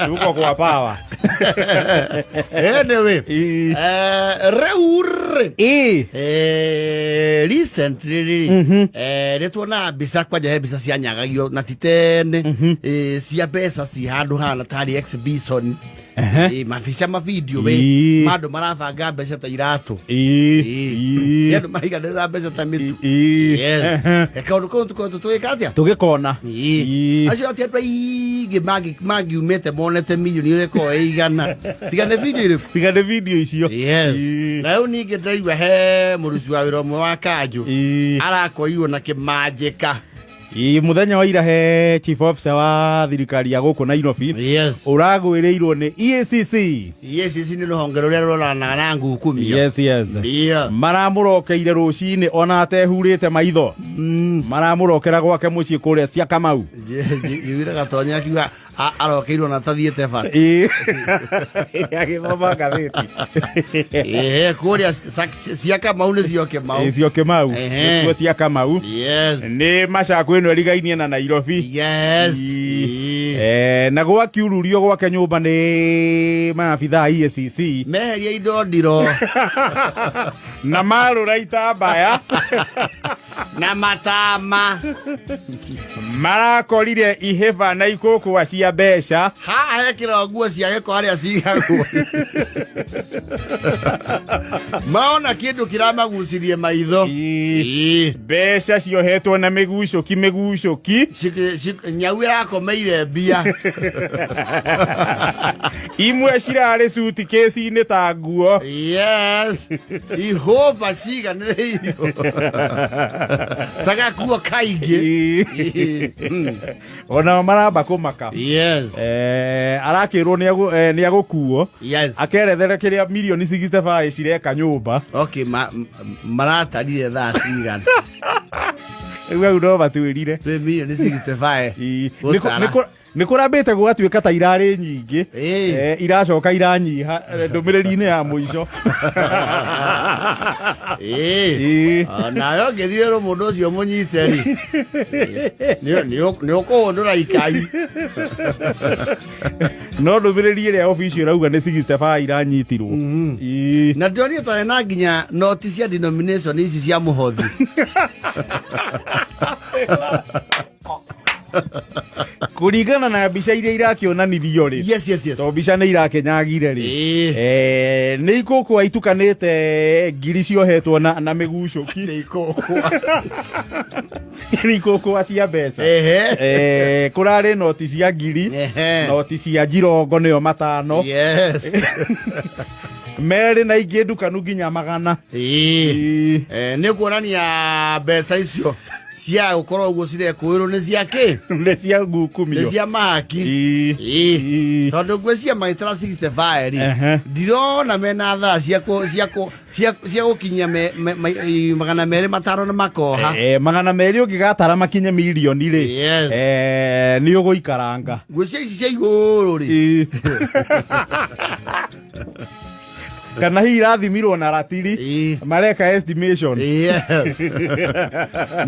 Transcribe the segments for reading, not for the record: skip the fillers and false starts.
Tuko kwa power. Anyway, recently, nituona mbica kwanja he mbica cia nyagagio na titene cia mbeca ci handu hana tari exhibition. Mafica mavideo we mando marabanga mbeca ta iratu yandu mahiganira mbeca ta mitu kaundu kau tuikatia tugikona acio ati andu aingĩ mangiumĩte monete milioni ũreko igana tigane video icio na rĩu ningĩ ndaigua he mũruci wa wĩra ũmwe wa Kanjũ arakorirwo na kĩmanjĩka muthenya wa ira he chief officer wa thirikari ya guku Nairobi uragwiriirwo ni EACC ni ruhonge ruria ruranaga na ngukumia maramurokeire rucini ona atehurite maitho maramurokera gwake mucii kuria cia Kamau yira gatonya akiuga arokeirwo na tathiete bara agithoma gatheti kuria cia Kamau ni cio Kamau nĩcio cia Kamau ni macakwe no rigainie na Nairobi na gwakiururio gwake nyumba ni maabitha EACC meheria indo ndiro na marura itambaya na matama marakorire iheva na ikũkũa cia mbeca haha hekĩra nguo cia gĩko harĩa cigagwo maona kĩndũ kĩramagucirie maitho mbeca ciohetwo na mĩgucoki nyau ĩrakomeire mbia imwe cirarĩ suitcase-inĩ ta nguo ihũmba ciganĩrĩirio tagakuo kaingĩ ona maramba kũmaka arakĩrwo nĩ agũkuo akerethere kĩrĩa milioni 65 cireka nyũmba maratarire thaa cigana rĩu no matwĩrire milioni 65 Nikurambite gugatuika ta irari nyingi iracoka iranyiha ndumiriri-ini ya muico nayo ngithiero mundu ucio munyite ri ni ukuhundura ikai no ndumiriri ĩrĩa official rauga ni 65 iranyitirwo na ndionire ta na nginya noti cia denomination ici cia muhothi kuringana na mbica iria irakionanirio ri to mbica nĩ irakenyagire ri nĩ ikũkũa itukanĩte ngiri ciohetwo na mĩgucoki ikũkũa cia mbeca kũrarĩ noti cia ngiri noti cia njirongo nĩyo matano merĩ na ingĩ ndukanu nginya magana nĩ kuonania mbeca icio cia ukorwo uguo cirekwirwo nĩ cia kĩ nĩ cia ngukumio nĩ cia mahaki tondũ ngwĩcia maitara 65 ri ndirona mena thaa cia gũkinyia magana merĩ matano na makoha magana merĩ ũngĩgatara makinye milioni rĩ nĩ ũgũikaranga ngwĩcia ici cia igũrũ rĩ kana hi irathimirwo na ratiri mareka estimation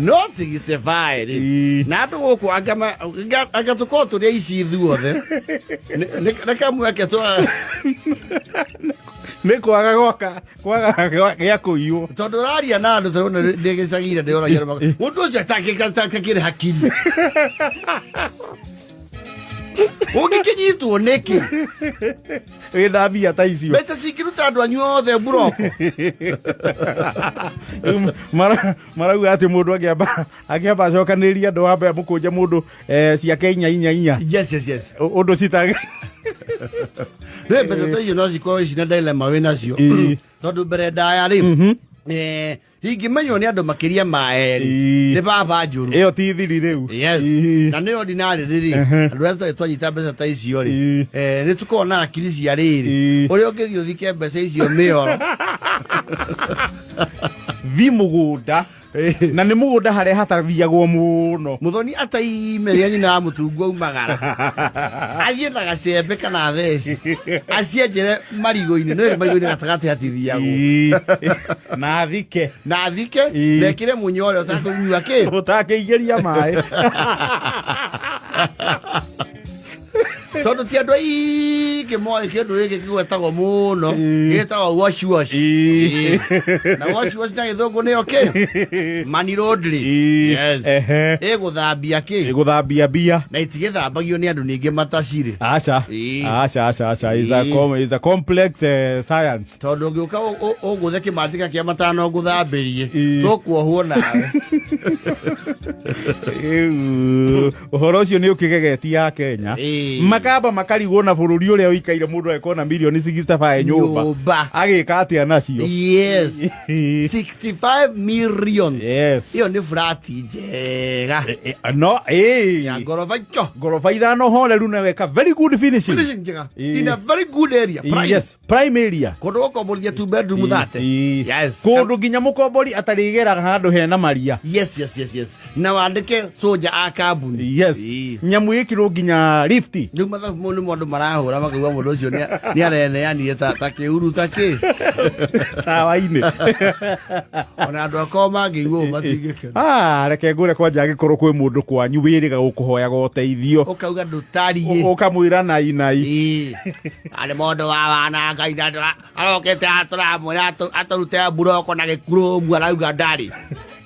no 65 ri na andũ gũkũ anga tũkorwo tũrĩa ici ithuothe nĩ kamweke nĩ kwaga gĩa kũiywo tondũ ũraria na andũ tũrona nĩ gĩcagire ndĩoragia mũndũ ũcio atakĩrĩ hakiri ũngĩkinyitwo nĩkĩ wĩna mbia ta icio mbeca cingĩruta andũ anyu othe buroko marauga atĩ mũndũ angĩamba acokanĩrĩria andũ wambe mũkũnje mũndũ ciake inya ũndũ citage rĩ mbeca ta icio no cikorwo ici na dilema wĩnacio tondũ mbere ndaya rĩ ingĩmenywo nĩ andũ makĩria ma erĩ nĩ baba njũru ĩyo ti thiri rĩu na nĩ ordinary rĩrĩ andũ arĩa tũtarĩ twanyita mbeca ta icio rĩ nĩ tũkorwo na akiri cia rĩrĩ ũrĩa ũngĩthiĩ ũthike mbeca icio mĩoro thi mũgũnda na nĩ mũgũnda harĩa hatathiagwo mũno muthoni ataimeria nyina wa mũtungu aumagara athiĩ na gacembe kana theci acienjere marigũ-inĩ no marigũ-inĩ gatagatĩ hatithiagwo na athike nekĩre munya ũrĩa ũtakũnyua kĩ ũtakĩingĩria maĩ Todo ti ando ke mo ke ndo ke gwetagwo muno getagwo wash na wash na ithongo ne okay mani rodri yes eguthambia bia na itigithambagio ni andu ningi mataciri acha is a complex science todo ngiuka oguthe kimatika kia matano guthambirie tukwohwo nawe uhoro ucio ni ukigegetia Kenya makamba makarigwo na bururi uria uikaire mundu ekona milioni 65 nyumba agika atia nacio yes 65 million yes iyo ni flat njega no ya gorofa ithano horeru na weka very good finishing njega in a very good area yes prime area kondo komboria 2 bedroom that yes kondo ginya mukombori atarigera handu hena maria yes na wandike soja akabuni yes nyamu ikiro ginya lift ndu mathabu mundu marahura makauga mundu ucio ni areneanire ta kiuru ta ki tawa-ini ona andu akoma ngiuo matingikena reke ngure kwanja agikorwo kwi mundu kwanyu wiriga gukuhoyaga uteithio ukauga ndutariye ukamwira nai ale mundu wa wana ngai arokete aturamwira aturute buroko na gikurumu arauga ndari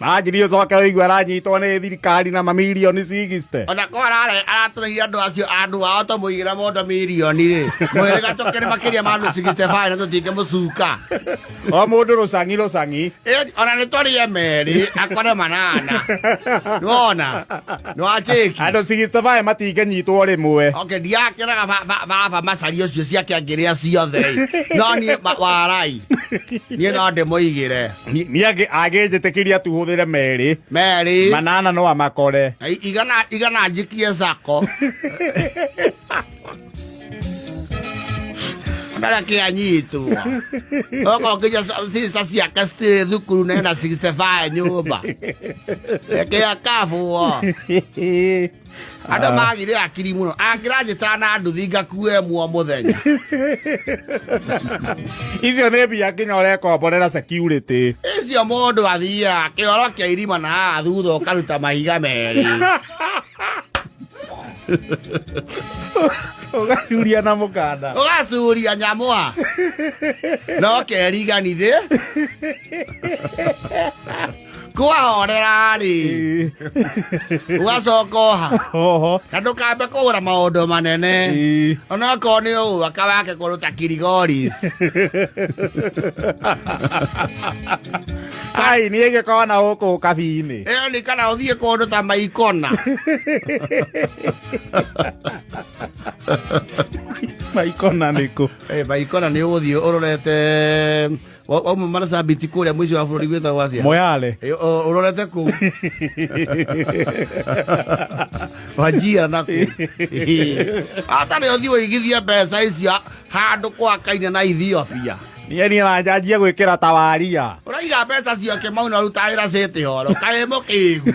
Majirio zoka wigwa ranyitwo ni thirikari na mamilioni 60 ona ko aratureire andu acio andu ao to muigira mondo milioni ri mwere gatokere makiria mandu 65 na tutinge mucuka o mundu rucangi ona ni twarie meri akore manana nona no acheki andu 65 matinge nyitwo rimwe okay ndiakiraga baba macari ucio ciake angiria ciothe no ni warai ni no ndimoigire ni agijitikiria tu huthire meri manana no amakore igana njikie sako ndara kianyitwo oko kija sisa cia kaste thukuru nenda 65 nyumba eke akafu ada magire akiri muno angirajita na andu thinga kuwe muo muthenya icio ne bia kinya urekomborera security icio mundu athia kioro kia irima na thutha ukaruta mahiga meri ugacuria na mukanda ugacuria nyamwa no keriganithe kwahorera ri ugacokoha na ndukambe kugura maundu manene ona ko ni u akawake kuruta kirigoris ai ni igikona uku kabini ni kana uthie kundu ta maikona maikona niko maikona ni uthie urorete Waumu marasa biti kuria mwisho wa bururi gwetha wacia Moyale urorete ku wajira naku atari othi wigithia mbeca icio handu kwa kaine na Ethiopia ni aranjajia gwikira tawaria uraiga mbeca ciake mau na rutaira sete horo kae mukigu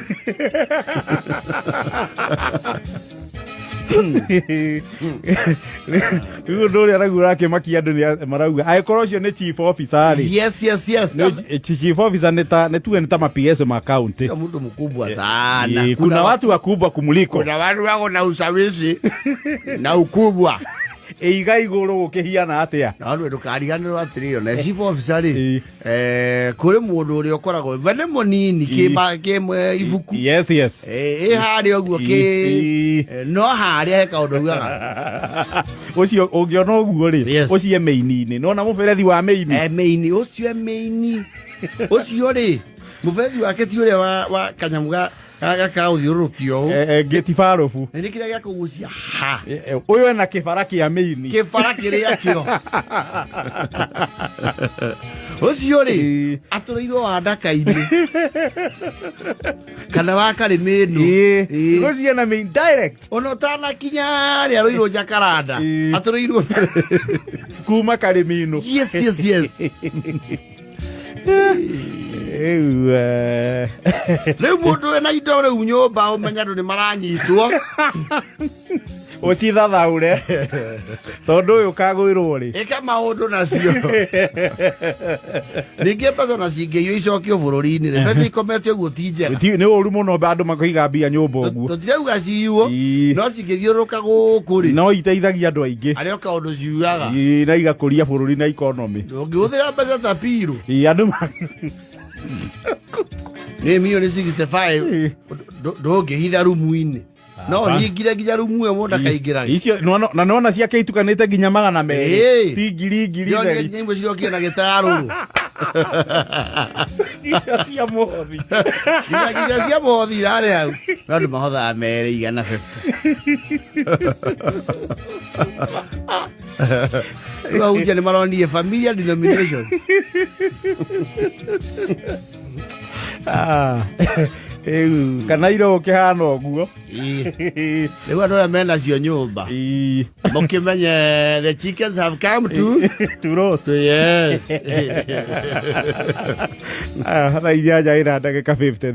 Ugo ndori aragura ke makiandu ni marauga aikorwo cio ni chief officer ri yes chief officer ni tu ta ma PS ma county mtu mkubwa sana kuna watu wakubwa kumuliko kuna watu wako na ushawishi na ukubwa eiga iguru gukihiana atia na andu ndukariganirwo atirio na chief officer ri kuri mundu uri okoragwo vene munini kimwe ibuku yes hari oguo ki no hari heka undu ugaga ucio ungiona oguo ri ucio meini-ini nona muberethi wa meini ucio ri muberethi wake ti uria wa kanyamuga gaka uthiurukio getifarofu ni kira gya kugucia ha uyu na kibara kia meini kibara kiria kio ucio ri atureirwo wandaka-ini kana wakari minu ucio na main direct ono tana kinya ri aroirwo Jakaranda atureirwo kuma Karimino yes Rĩu mũndũ ena indo rĩu nyũmba ũmenya andũ nĩ maranyitwo ũcithathaũre tondũ ũyũ kagwĩrwo rĩ ĩka maũndũ nacio ningĩ mbeca na cingĩiywo icokio bũrũri-inĩ rĩ mbeca ikomete ũguo ti njega nĩ ũru mũno andũ makaiga mbia nyũmba ũguo tũtirauga ciywo no cingĩthiũrũrũka gũkũ rĩ no iteithagia andũ aingĩ arĩa kaũndũ ciugaga na igakũria bũrũri na economy ũngĩhũthĩra mbeca ta pirũ andũ nĩ milioni 65 ndũngĩhitha rumu-inĩ no hingire nginya rumu ĩyo mũndũ akaingĩra icio na nona ciake itukanĩte nginya 200 ti ngiri theri nyimbo cirokia na gĩtarũ cia mothi nginya cia mothi irarĩ hau no andũ mahothaga merĩ 150 rĩu ahunjia nĩ maronire familiar denomination kana iro kĩhana ũguo rĩu andũ arĩa menacio nyũmba mũkĩmenye the chickens have come to roast yes thaa 8 ĩna ndagĩka 50